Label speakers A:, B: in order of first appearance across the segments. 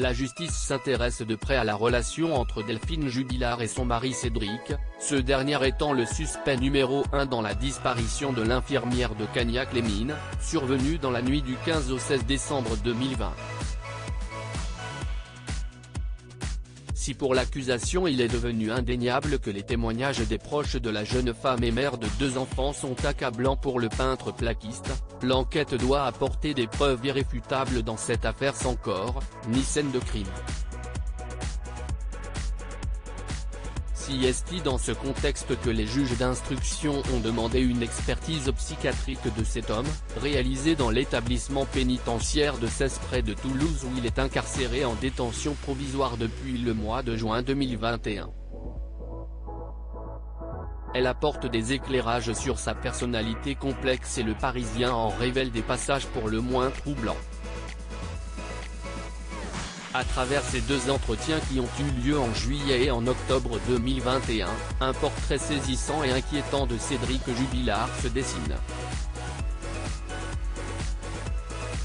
A: La justice s'intéresse de près à la relation entre Delphine Jubilard et son mari Cédric, ce dernier étant le suspect numéro 1 dans la disparition de l'infirmière de Cagnac-les-Mines, survenue dans la nuit du 15 au 16 décembre 2020. Si pour l'accusation il est devenu indéniable que les témoignages des proches de la jeune femme et mère de 2 enfants sont accablants pour le peintre plaquiste, l'enquête doit apporter des preuves irréfutables dans cette affaire sans corps, ni scène de crime. Si est dans ce contexte que les juges d'instruction ont demandé une expertise psychiatrique de cet homme, réalisée dans l'établissement pénitentiaire de Cesse près de Toulouse où il est incarcéré en détention provisoire depuis le mois de juin 2021. Elle apporte des éclairages sur sa personnalité complexe et Le Parisien en révèle des passages pour le moins troublants. À travers ces 2 entretiens qui ont eu lieu en juillet et en octobre 2021, un portrait saisissant et inquiétant de Cédric Jubilard se dessine.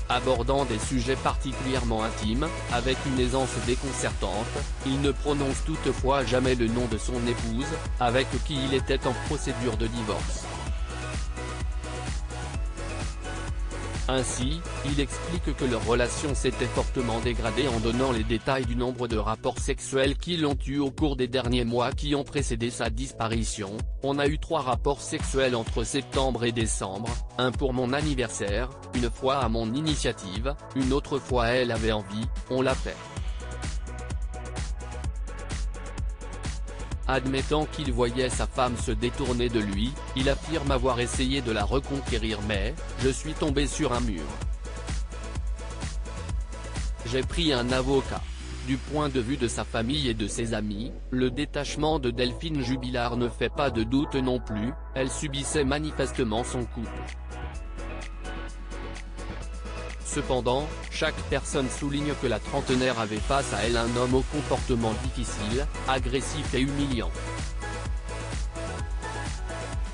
A: Abordant des sujets particulièrement intimes, avec une aisance déconcertante, il ne prononce toutefois jamais le nom de son épouse, avec qui il était en procédure de divorce. Ainsi, il explique que leur relation s'était fortement dégradée en donnant les détails du nombre de rapports sexuels qu'ils ont eus au cours des derniers mois qui ont précédé sa disparition. On a eu 3 rapports sexuels entre septembre et décembre, un pour mon anniversaire, une fois à mon initiative, une autre fois elle avait envie, on l'a fait. Admettant qu'il voyait sa femme se détourner de lui, il affirme avoir essayé de la reconquérir mais « je suis tombé sur un mur. J'ai pris un avocat ». Du point de vue de sa famille et de ses amis, le détachement de Delphine Jubilard ne fait pas de doute non plus, elle subissait manifestement son couple. Cependant, chaque personne souligne que la trentenaire avait face à elle un homme au comportement difficile, agressif et humiliant.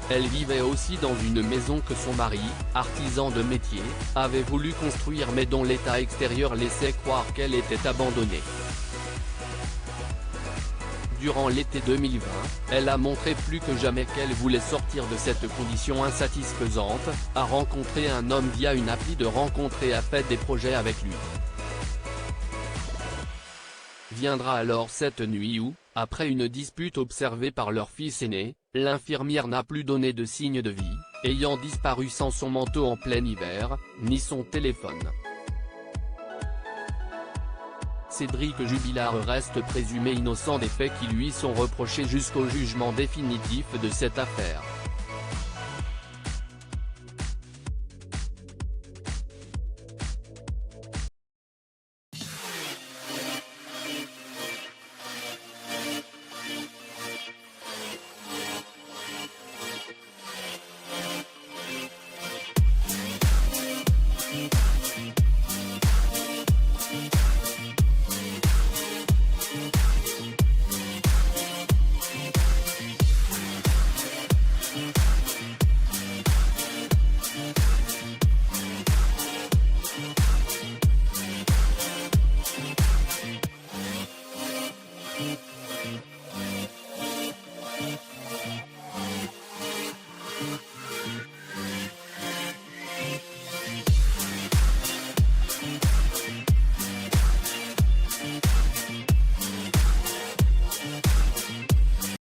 A: Elle vivait aussi dans une maison que son mari, artisan de métier, avait voulu construire mais dont l'état extérieur laissait croire qu'elle était abandonnée. Durant l'été 2020, elle a montré plus que jamais qu'elle voulait sortir de cette condition insatisfaisante, a rencontré un homme via une appli de rencontre et a fait des projets avec lui. Viendra alors cette nuit où, après une dispute observée par leur fils aîné, l'infirmière n'a plus donné de signe de vie, ayant disparu sans son manteau en plein hiver, ni son téléphone. Cédric Jubilard reste présumé innocent des faits qui lui sont reprochés jusqu'au jugement définitif de cette affaire.